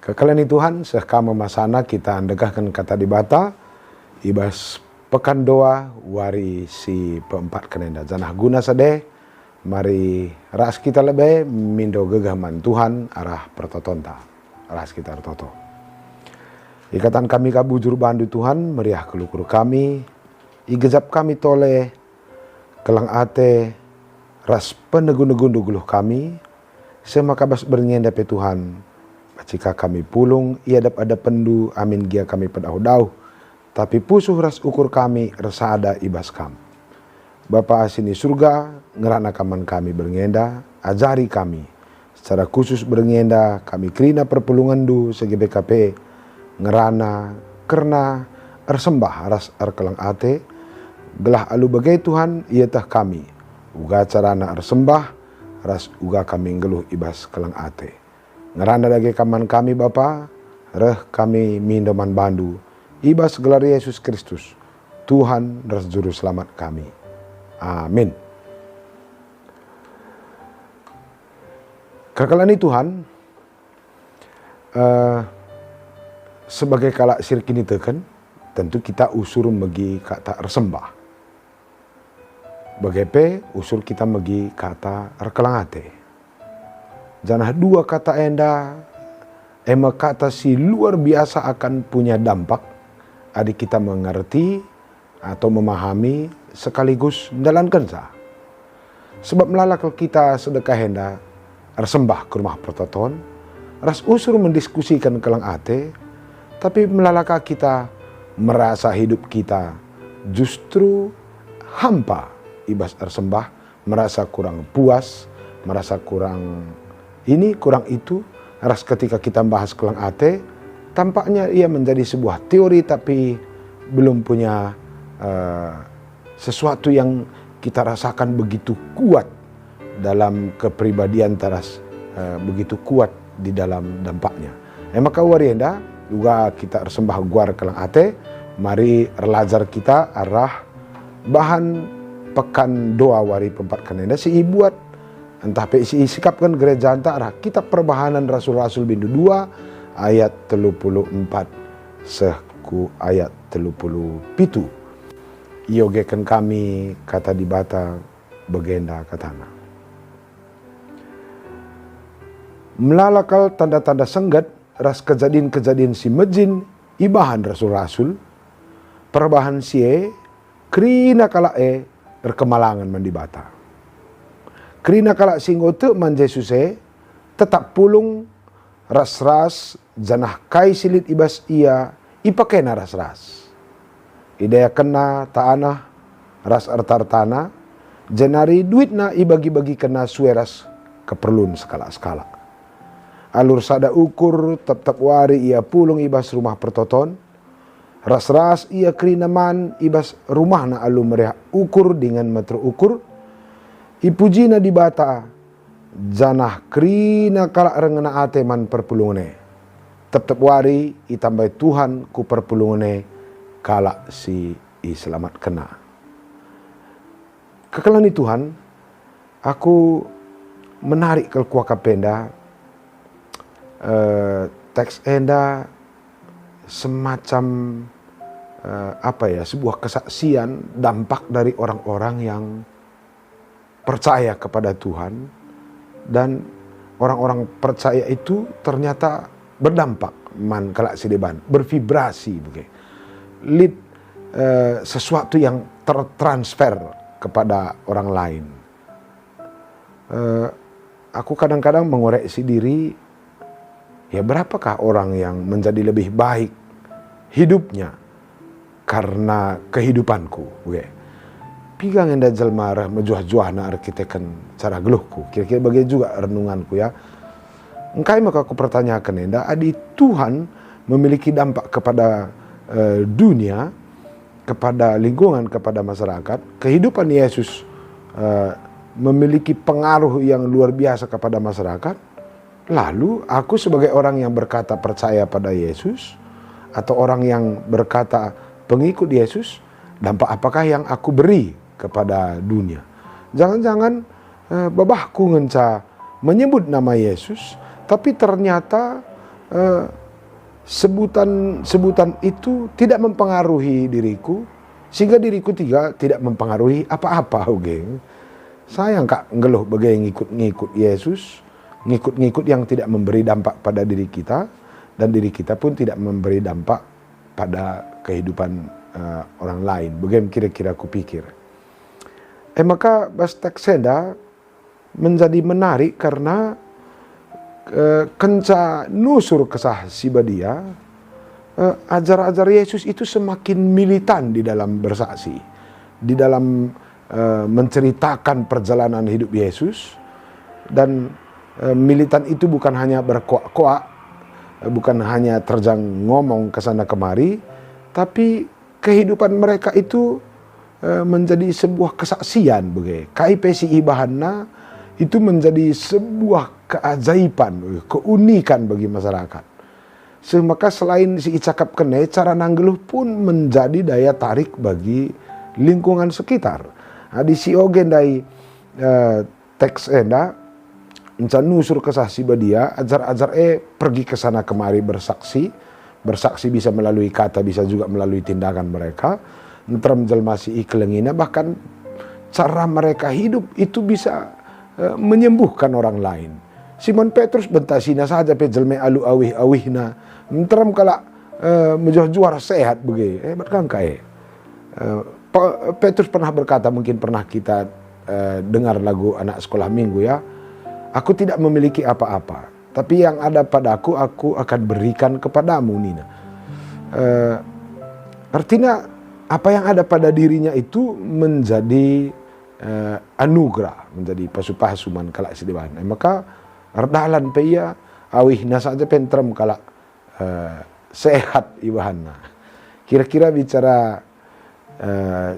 Kekalian Tuhan, sekama masana kita andegahkan kata di bata, ibas pekan doa wari si peempat kenenda. Janah guna sade, mari ras kita lebih mindo gegaman Tuhan arah pertotonta, ras kita toto. Ikatan kami kabujur bandu Tuhan, meriah kelukur kami, igejap kami tole, kelang ate, ras penegun-negun duguluh kami, semakabas bernyendape Tuhan, jika kami pulung, ia ada pendu, amin gia kami pedau-dau. Tapi pusuh ras ukur kami, rasa ada ibas kam. Bapa asini surga, ngerana kaman kami berngenda, ajari kami. Secara khusus berngenda, kami kerina perpulungan du, segi BKP, ngerana, kerna, ersembah ras erkelang ate, gelah alu bagai Tuhan, ia tah kami. Uga carana ersembah, ras uga kami ngeluh ibas kelang ate. Ngeranda dage kaman kami Bapa, reh kami mindoman bandu, ibas gelar Yesus Kristus, Tuhan ras juru selamat kami. Amin. Kekalani Tuhan, sebagai kalak sirkini teken, tentu kita usur megi kata ersembah. Bagepe usur kita megi kata erkelangate. Janah dua kata enda, kata si luar biasa akan punya dampak. Adik kita mengerti atau memahami sekaligus dalankan sah. Sebab melalakal kita sedekah enda, ersembah ke rumah pertoton, ras usur mendiskusikan kelang ate, tapi melalaka kita merasa hidup kita justru hampa ibas ersembah, merasa kurang puas, merasa kurang ini kurang itu, ras ketika kita bahas kelang ate, tampaknya ia menjadi sebuah teori tapi belum punya sesuatu yang kita rasakan begitu kuat dalam kepribadian teras, begitu kuat di dalam dampaknya. Maka warienda juga kita ersembah guar kelang ate, mari erlajar kita arah bahan pekan doa wari pempat kanenda si ibuat entah isi sikapkan gereja antara kitab perbahanan Rasul-Rasul bindu 2 ayat 34 seku ayat 37. Iogekan kami kata di bata begenda katana. Melalakal tanda-tanda senggat ras kejadian-kejadian si mejin ibahan Rasul-Rasul perbahan sie krina kalae berkemalangan mandibata. Kerina kalak singgote man Jesuse tetap pulung ras-ras janah kai silit ibas ia ipakena ras-ras. Idaya kena taanah ras artar-tana jenari duitna ibagi-bagi kena sueras keperluan skala-skala. Alur sada ukur tetap wari ia pulung ibas rumah pertoton. Ras-ras ia kerina man ibas rumah na alu meriah ukur dengan metro ukur. Ipujina di bata, janah krina kalak rengena ate man perpulungane. Tetap wari itambah Tuhan ku perpulungane kalak si selamat kena. Kekalani Tuhan, aku menarik ke kuaka penda teks enda semacam sebuah kesaksian dampak dari orang-orang yang percaya kepada Tuhan, dan orang-orang percaya itu ternyata berdampak man kalak sideban, bervibrasi begitu. Sesuatu yang tertransfer kepada orang lain. Aku kadang-kadang mengoreksi diri, ya berapakah orang yang menjadi lebih baik hidupnya karena kehidupanku begitu. Pigang enda jelmarah mejuah-juah na arkiteken cara geluhku. Kira-kira bagian juga renunganku ya. Engkai maka aku pertanyakan enda, adi Tuhan memiliki dampak kepada dunia, kepada lingkungan, kepada masyarakat. Kehidupan Yesus memiliki pengaruh yang luar biasa kepada masyarakat. Lalu aku sebagai orang yang berkata percaya pada Yesus, atau orang yang berkata pengikut Yesus, dampak apakah yang aku beri kepada dunia? Jangan-jangan babahku ngenca menyebut nama Yesus, tapi ternyata eh, sebutan itu tidak mempengaruhi diriku, sehingga diriku tidak mempengaruhi apa-apa. Geng. Sayang kak ngeluh bagai ngikut-ngikut Yesus, ngikut-ngikut yang tidak memberi dampak pada diri kita, dan diri kita pun tidak memberi dampak pada kehidupan orang lain. Bagaimana kira-kira aku pikir. Maka Bastek Senda menjadi menarik karena kenca nusur kesah sibadia, ajar-ajar Yesus itu semakin militan di dalam bersaksi, di dalam menceritakan perjalanan hidup Yesus. Dan militan itu bukan hanya berkoak-koak, bukan hanya terjang ngomong kesana kemari, tapi kehidupan mereka itu menjadi sebuah kesaksian. KIPCI Bahana itu menjadi sebuah keajaiban, keunikan bagi masyarakat. Maka selain si cakap kene, cara nanggeluh pun menjadi daya tarik bagi lingkungan sekitar. Di si ogen dari teks enda, encan nusur kesah sibadia, ajar-ajar pergi ke sana kemari bersaksi. Bersaksi bisa melalui kata, bisa juga melalui tindakan mereka. Nteram jelmasi ikelengina, bahkan cara mereka hidup itu bisa menyembuhkan orang lain. Simon Petrus bentasina saja pe jelme alu awih-awihna. Nteram kala menjuar sehat bege. Hebat kan kae. Petrus pernah berkata, mungkin pernah kita dengar lagu anak sekolah minggu ya. Aku tidak memiliki apa-apa, tapi yang ada padaku aku akan berikan kepadamu, Nina. Artinya apa yang ada pada dirinya itu menjadi anugerah, menjadi pasupasuman kalak sidiban. Maka ardalan peia awihna saja pentrem kalak sehat ibahana. Kira-kira bicara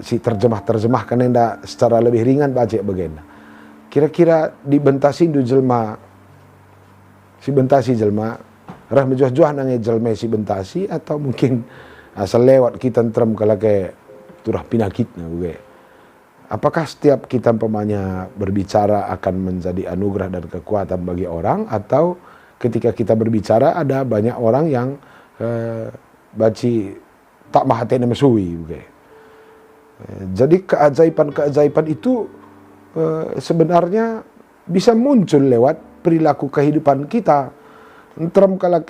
si terjemah kan enda secara lebih ringan baca bagaimana. Kira-kira dibentasi du jelma si bentasi jelma rah menjuah-juah nange jelma si bentasi, atau mungkin asal lewat kita terem kalau ke turah pinakitnya gue. Apakah setiap kita umpamanya berbicara akan menjadi anugerah dan kekuatan bagi orang, atau ketika kita berbicara ada banyak orang yang baci tak mahatena mesui gue. Jadi keajaiban-keajaiban itu sebenarnya bisa muncul lewat perilaku kehidupan kita. Trump kalau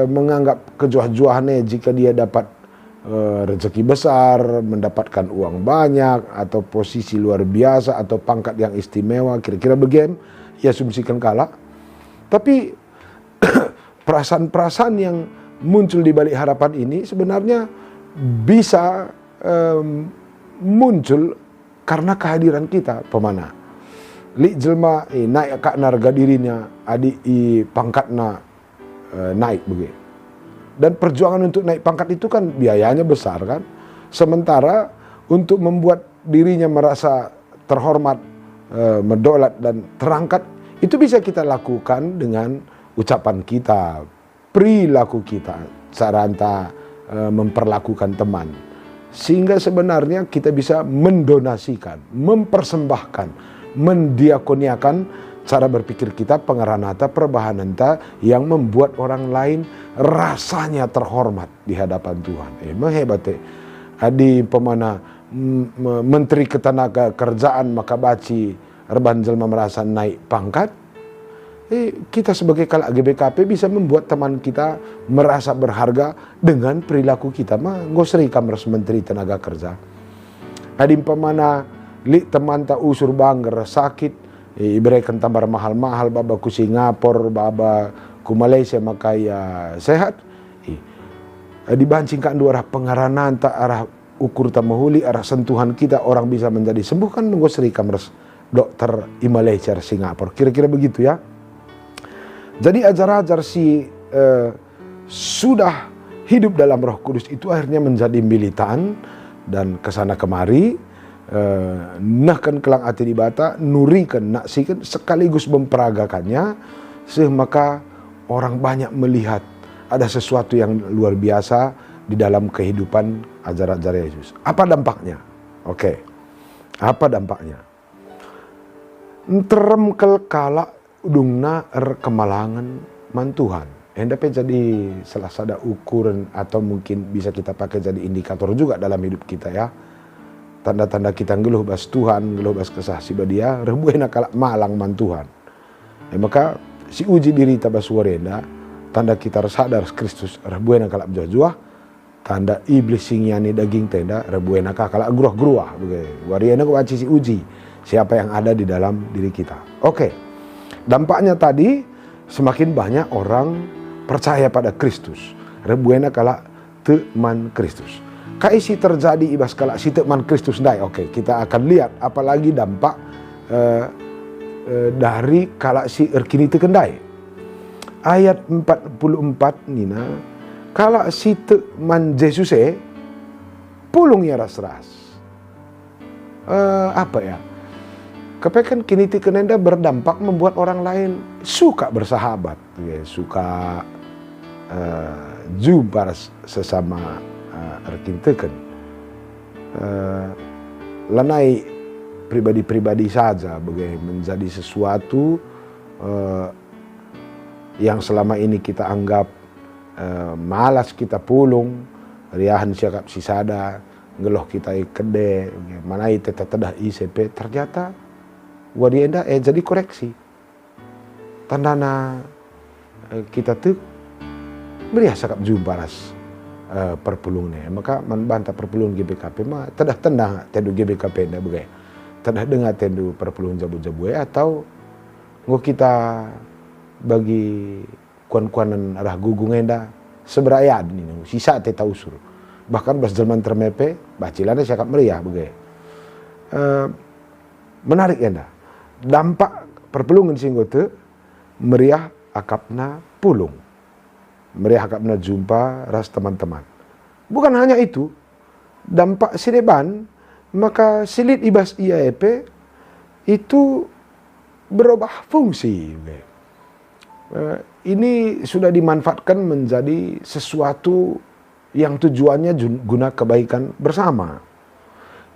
menganggap kejuah-juahannya jika dia dapat rezeki besar, mendapatkan uang banyak, atau posisi luar biasa, atau pangkat yang istimewa, kira-kira begitu, ia asumsikan kalah. Tapi perasaan-perasaan yang muncul di balik harapan ini sebenarnya bisa muncul karena kehadiran kita pemana. Li jelma naik kak narga dirinya, adik pangkatna naik begitu. Dan perjuangan untuk naik pangkat itu kan biayanya besar kan. Sementara untuk membuat dirinya merasa terhormat, mendolat dan terangkat, itu bisa kita lakukan dengan ucapan kita, perilaku kita, cara anta memperlakukan teman. Sehingga sebenarnya kita bisa mendonasikan, mempersembahkan, mendiakoniakan cara berpikir kita, pengeranata, perbahananta yang membuat orang lain rasanya terhormat di hadapan Tuhan. Emang hebat adi pemana menteri ketenaga kerjaan maka baci reban jelma merasa naik pangkat. Kita sebagai kalak GBKP bisa membuat teman kita merasa berharga dengan perilaku kita. Ngosri kamers menteri tenaga kerja. Adi pemana li teman tak usur bangger sakit, iberikan tambar mahal-mahal, baba ku Singapura, baba ku Malaysia maka ya sehat. Dibancing kan dua arah pengaranan tak arah ukur tamahuli, arah sentuhan kita orang bisa menjadi sembuh kan ngosri kamers dokter i Malaysia Singapura. Kira-kira begitu ya. Jadi ajar-ajar si sudah hidup dalam Roh Kudus itu akhirnya menjadi militan dan kesana kemari, nahkan kelang ati di bata, nurikan, naksikan, sekaligus memperagakannya, maka orang banyak melihat ada sesuatu yang luar biasa di dalam kehidupan ajar-ajar Yesus. Apa dampaknya? Oke, apa dampaknya? Nterem kel kala udungna kemalangan man Tuhan. hendak jadi salah satu ukuran atau mungkin bisa kita pakai jadi indikator juga dalam hidup kita ya. Tanda-tanda kita ngeluh bas Tuhan, ngeluh bas kesah si badia, rebuena kalak malang man Tuhan. Maka si uji diri tabas warenda, tanda kita sadar Kristus rebuena kalak jua-jua, tanda iblis singiani daging tenda, rebuena kalak gruah-gruah. Wariena ko si uji siapa yang ada di dalam diri kita. Oke. Dampaknya tadi semakin banyak orang percaya pada Kristus. Rebuena kalak teman Kristus. Kaisi terjadi ibas kalak si teman Kristus dai. Oke, kita akan lihat apalagi dampak dari kalak si erkini tekendai. Ayat 44 nina, kalak si teman Yesus pulung ya ras-ras. Apa ya? Kepekan kini tikenenda berdampak membuat orang lain suka bersahabat, suka jumpa sesama rekin teken. Lanai pribadi-pribadi saja menjadi sesuatu yang selama ini kita anggap malas kita pulung, riahan siakap sisada, ngeloh kita ikede, manai tetedah ICP, ternyata wadienda jadi koreksi. Tandana kita tuh meriah sakap jumpa ras perpulungnya. Maka membantah perpulung GBKP mah tedah tendang tendu GBKP nda begai. Tedah dengar tendu perpulung jabu-jabu atau nggo kita bagi kuan-kuanan arah gugung enda seberayad ini sisa teta usur. Bahkan bas zaman termepe bacilana sakap meriah begai. Menarik enda. Dampak perpulungan singgote meriah akapna pulung. Meriah akapna jumpa ras teman-teman. Bukan hanya itu, dampak sineban, maka silit ibas IAEP itu berubah fungsi. Ini sudah dimanfaatkan menjadi sesuatu yang tujuannya guna kebaikan bersama.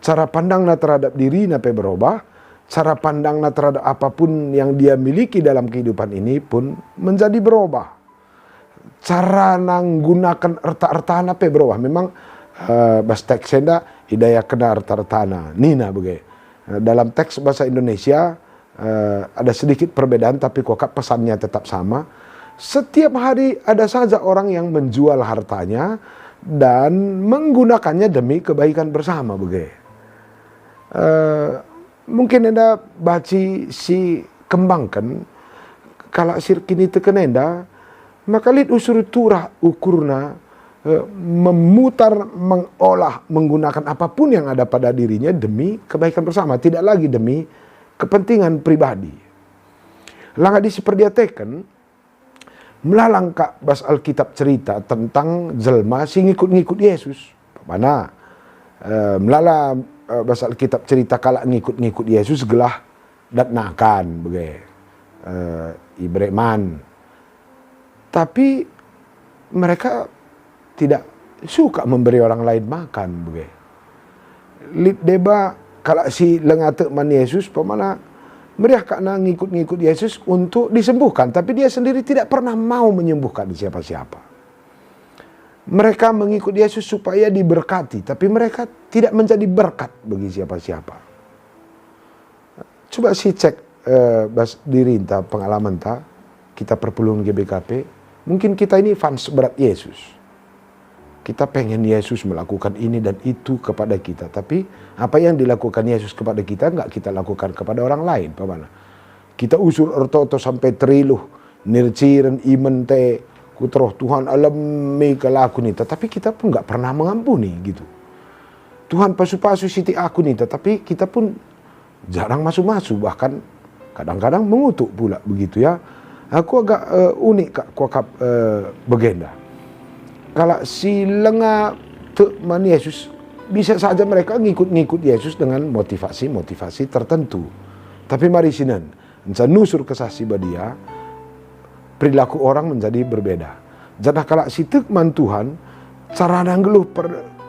Cara pandangnya terhadap diri nape berubah. Cara pandangnya terhadap apapun yang dia miliki dalam kehidupan ini pun menjadi berubah. Cara nanggunakan erta-ertana pe berubah. Memang bas teks senda hidayah kena erta-ertana. Nina begitu. Dalam teks bahasa Indonesia ada sedikit perbedaan tapi kok pesannya tetap sama. Setiap hari ada saja orang yang menjual hartanya dan menggunakannya demi kebaikan bersama begitu. Mungkin anda baci si kembangkan kalau sirkini teken enda maka lid usur turah ukurna memutar mengolah menggunakan apapun yang ada pada dirinya demi kebaikan bersama, tidak lagi demi kepentingan pribadi. Langadi seperti teken melalang kak bas Alkitab cerita tentang jelma si ngikut-ngikut Yesus. Mana melala bas Alkitab cerita kalak ngikut-ngikut Yesus gelah datnakan begitu. Ibreman. Tapi mereka tidak suka memberi orang lain makan begitu. Lid deba kalau si lengate man Yesus pemana meriah karena ngikut-ngikut Yesus untuk disembuhkan, tapi dia sendiri tidak pernah mau menyembuhkan siapa-siapa. Mereka mengikut Yesus supaya diberkati, tapi mereka tidak menjadi berkat bagi siapa-siapa. Coba si cek bas diri entah pengalaman ta kita perpulung GBKP, mungkin kita ini fans berat Yesus. Kita pengen Yesus melakukan ini dan itu kepada kita, tapi apa yang dilakukan Yesus kepada kita enggak kita lakukan kepada orang lain, pemana? Kita usur ertoto sampai triluh nirciren imen te kutroh Tuhan alami kelaku nita, tapi kita pun enggak pernah mengampuni gitu. Tuhan pasu-pasu siti aku nita, tapi kita pun jarang masuk-masuk, bahkan kadang-kadang mengutuk pula begitu ya. Aku agak unik kak kuakap begenda. Kalau si lenga teman Yesus, bisa saja mereka ngikut-ngikut Yesus dengan motivasi-motivasi tertentu. Tapi mari sinan, nusur kesasi badia, perilaku orang menjadi berbeda. Jadi kalau si tekman Tuhan, cara nanggeluh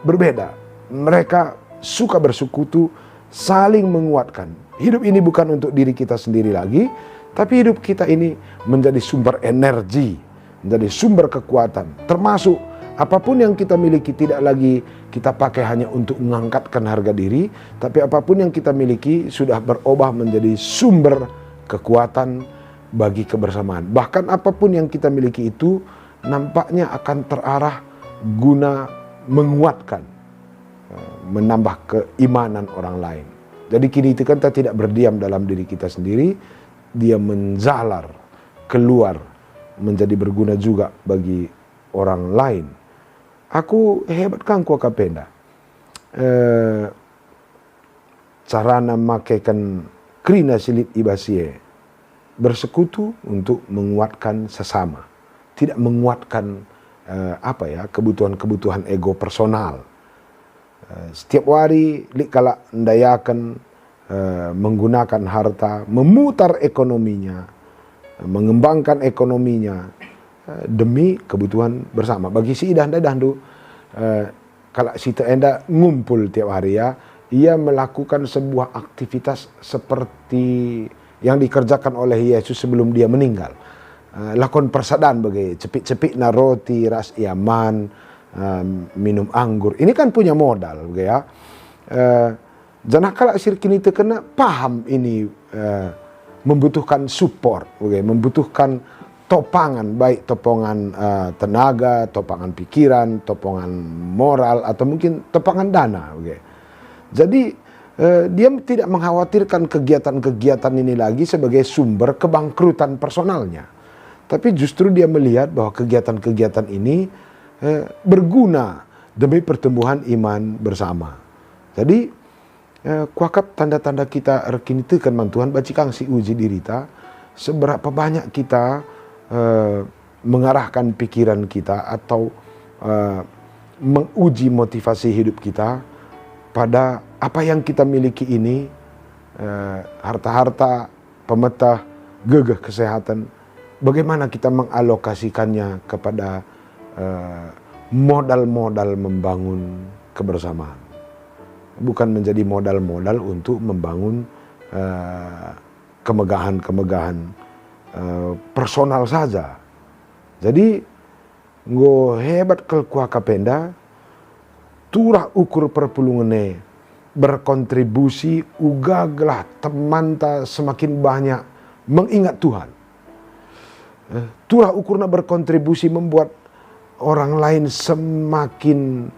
berbeda. Mereka suka bersekutu, saling menguatkan. Hidup ini bukan untuk diri kita sendiri lagi, tapi hidup kita ini menjadi sumber energi, menjadi sumber kekuatan. Termasuk apapun yang kita miliki tidak lagi kita pakai hanya untuk mengangkatkan harga diri, tapi apapun yang kita miliki sudah berubah menjadi sumber kekuatan bagi kebersamaan. Bahkan apapun yang kita miliki itu nampaknya akan terarah guna menguatkan, menambah keimanan orang lain. Jadi kini itu kan kita tidak berdiam dalam diri kita sendiri, dia menjalar keluar menjadi berguna juga bagi orang lain. Aku hebat kan ku kapenda. Carana makaikan krina silit ibasie bersekutu untuk menguatkan sesama, tidak menguatkan kebutuhan-kebutuhan ego personal. Setiap hari kala ndayakan menggunakan harta, memutar ekonominya, mengembangkan ekonominya demi kebutuhan bersama. Bagi si idah tu kalau si enda ngumpul tiap hari ya, ia melakukan sebuah aktivitas seperti yang dikerjakan oleh Yesus sebelum dia meninggal. Lakon persadaan bagai cepik-cepik na roti, ras iaman, minum anggur. Ini kan punya modal, ya. Jangan kalau sirkin itu kena paham ini membutuhkan support, membutuhkan topangan, baik topangan tenaga, topangan pikiran, topangan moral, atau mungkin topangan dana. Jadi dia tidak mengkhawatirkan kegiatan-kegiatan ini lagi sebagai sumber kebangkrutan personalnya. Tapi justru dia melihat bahwa kegiatan-kegiatan ini berguna demi pertumbuhan iman bersama. Jadi kuakap tanda-tanda kita rekini itu kan mantuan baci kang si uji diri ta, seberapa banyak kita mengarahkan pikiran kita atau menguji motivasi hidup kita pada apa yang kita miliki ini, harta-harta, pemetah, gegeh kesehatan, bagaimana kita mengalokasikannya kepada modal-modal membangun kebersamaan. Bukan menjadi modal-modal untuk membangun kemegahan-kemegahan personal saja. Jadi ngo hebat kelkuah kapenda turah ukur perpulungane berkontribusi ugaglah teman ta semakin banyak mengingat Tuhan. Turah ukurna berkontribusi membuat orang lain semakin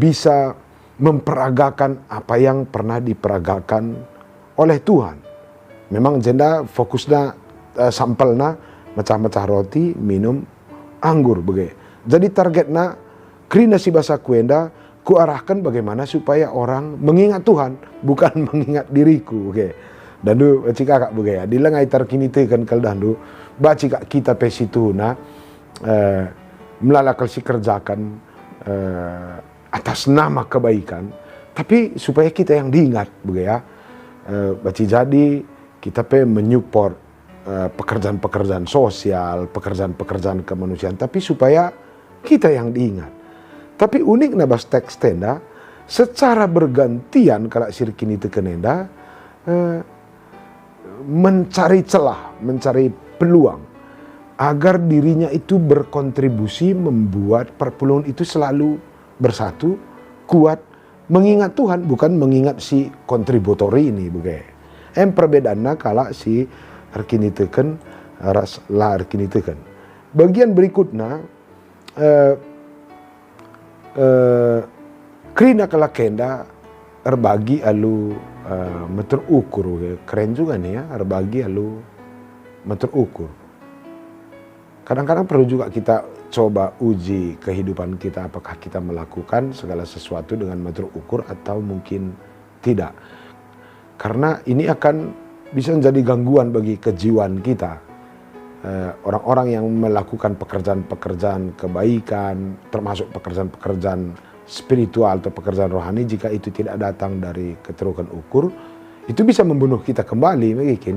bisa memperagakan apa yang pernah diperagakan oleh Tuhan. Memang jenda fokusnya sampelna mecah-mecah roti, minum anggur begitu. Jadi targetnya krina si bahasa kuenda ku arahkan bagaimana supaya orang mengingat Tuhan, bukan mengingat diriku. Oke. Dan du baci kakak begitu ya. Di lengai terkini kan kal dandu baci kak kita pesitu na melalakal si kerjakan atas nama kebaikan, tapi supaya kita yang diingat begitu ya. Baci jadi kita menyupport pekerjaan-pekerjaan sosial, pekerjaan-pekerjaan kemanusiaan, tapi supaya kita yang diingat. Tapi unik nabas teks tenda, secara bergantian kalau sirkin itu kenenda, mencari celah, mencari peluang, agar dirinya itu berkontribusi membuat perpuluhan itu selalu bersatu, kuat, mengingat Tuhan, bukan mengingat si kontributori ini. Begitu. Perbedaannya kalau si arkinitekan, ras la arkinitekan. Bagian berikutnya, krina kelakenda erbagi alu meter ukur. Keren juga nih ya, erbagi alu meter ukur. Kadang-kadang perlu juga kita coba uji kehidupan kita, apakah kita melakukan segala sesuatu dengan meter ukur atau mungkin tidak. Karena ini akan bisa menjadi gangguan bagi kejiwaan kita. Orang-orang yang melakukan pekerjaan-pekerjaan kebaikan, termasuk pekerjaan-pekerjaan spiritual atau pekerjaan rohani, jika itu tidak datang dari keterukan ukur, itu bisa membunuh kita kembali. Mungkin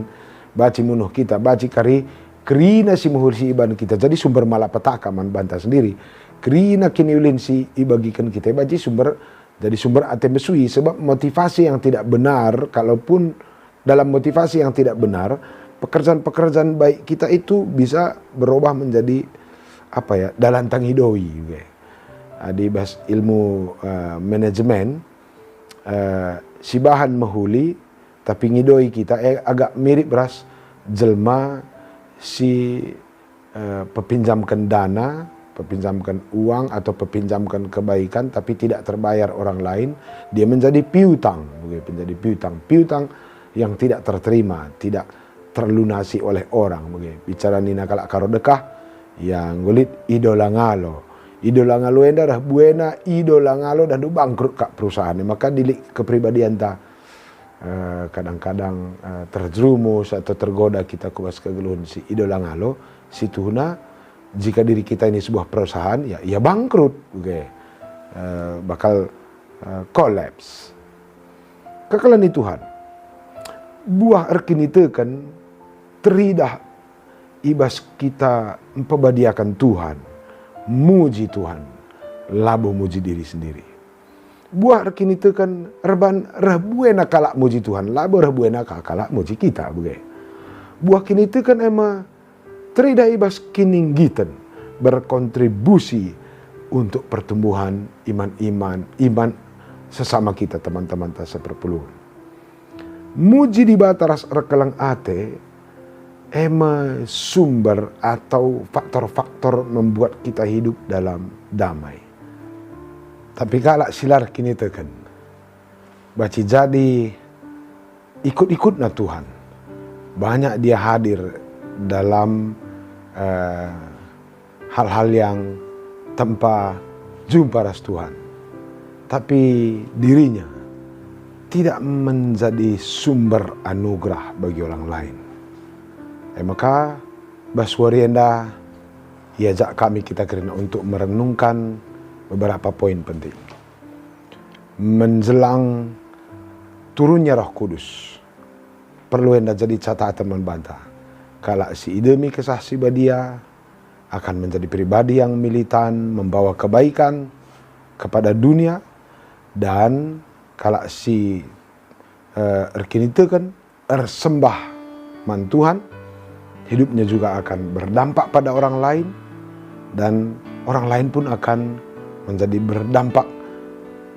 baci munuh kita, baci kari krina si muhur si iban kita, jadi sumber malapetaka man bantah sendiri. Krina kini ulin si ibagikan kita, baci sumber jadi sumber ate besui, sebab motivasi yang tidak benar, kalaupun dalam motivasi yang tidak benar, pekerjaan-pekerjaan baik kita itu bisa berubah menjadi dalan tangidoi. Di bas ilmu manajemen, si bahan mahuli tapi ngidoi kita agak mirip beras jelma si pepinjamkan dana, pepinjamkan uang atau pepinjamkan kebaikan tapi tidak terbayar orang lain, dia menjadi piutang, menjadi piutang yang tidak terterima, tidak terlunasi oleh orang. Bicara nina kalak karo dekah yang gulit idola ngalo enda dah buena idola ngalo dan bangkrut kak perusahaan. Maka dilik kepribadian ta kadang-kadang terjerumus atau tergoda kita kuas kegeluhan si idola ngalo, si tuhuna jika diri kita ini sebuah perusahaan ya bangkrut, bakal collapse. Kekalan Tuhan buah erkinite kan teridah ibas kita empebadiakan Tuhan, muji Tuhan, labo muji diri sendiri. Buah erkinite kan rebuena kalak muji Tuhan, labo rebuena kalak muji kita. Buah kinite kan emang teridah ibas kininggitan berkontribusi untuk pertumbuhan iman sesama kita, teman-teman tak seperpuluhan. Muji di bataras rekelang ate ema sumber atau faktor-faktor membuat kita hidup dalam damai. Tapi kalak silar kini tekan baci jadi ikut-ikut na Tuhan. Banyak dia hadir dalam hal-hal yang tanpa jumpa ras Tuhan. Tapi dirinya tidak menjadi sumber anugerah bagi orang lain. Maka baswarienda iajak kami kita kerana untuk merenungkan beberapa poin penting. Menjelang turunnya Roh Kudus, perlu enda jadi catatan membantah. Kalau si idemi kesah si badia akan menjadi pribadi yang militan, membawa kebaikan kepada dunia, dan kalau si erkinite kan ersembah man Tuhan, hidupnya juga akan berdampak pada orang lain, dan orang lain pun akan menjadi berdampak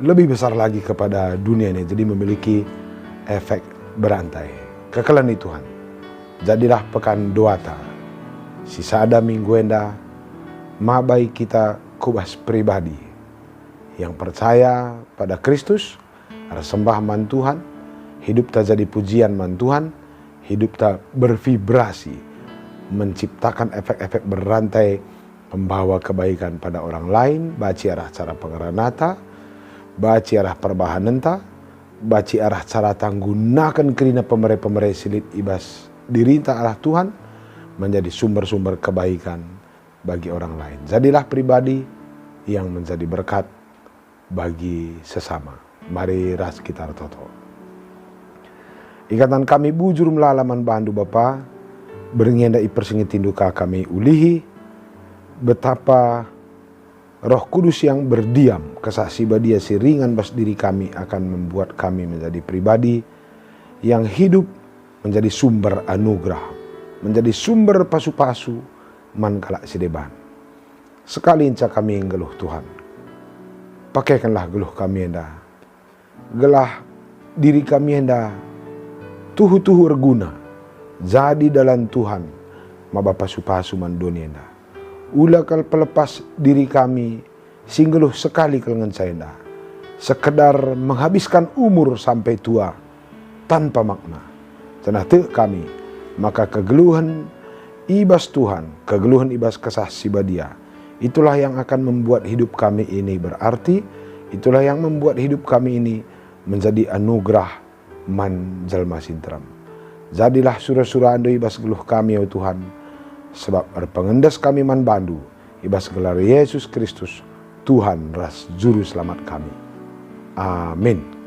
lebih besar lagi kepada dunia ini. Jadi memiliki efek berantai. Kekalan Tuhan, jadilah pekan doata, sisa ada minggu enda, mabai kita kubas pribadi yang percaya pada Kristus, sembah man Tuhan, hidup tak jadi pujian man Tuhan, hidup tak bervibrasi, menciptakan efek-efek berantai, membawa kebaikan pada orang lain, baci arah cara pengeranata, baci arah perbahanenta, baci arah cara tanggunakan kerina pemerintah silit ibas dirinta arah Tuhan, menjadi sumber-sumber kebaikan bagi orang lain. Jadilah pribadi yang menjadi berkat bagi sesama. Mari ras kita toto. Ikatan kami bujur melalaman bandu Bapa, beringenda ipersingit tinduka kami ulihi, betapa Roh Kudus yang berdiam kesaksi badia siringan bas diri kami akan membuat kami menjadi pribadi yang hidup menjadi sumber anugerah, menjadi sumber pasu-pasu man kalak sideban. Sekali inca kami ngeluh Tuhan, pakaikanlah geluh kami enda, gelah diri kami enda tuhu-tuhu erguna, jadi dalam Tuhan maba pasu-pasu man dunia enda. Ula kal pelepas diri kami singgeluh sekali kelengan saya, sekedar menghabiskan umur sampai tua tanpa makna. Cenah te kami, maka kegeluhan ibas Tuhan, kegeluhan ibas kesah sibadia, itulah yang akan membuat hidup kami ini berarti, itulah yang membuat hidup kami ini menjadi anugerah man jalma sintram. Jadilah surah-surah ando ibas geluh kami ya Tuhan, sebab berpengendas kami man bandu, ibas gelar Yesus Kristus, Tuhan ras juru selamat kami. Amin.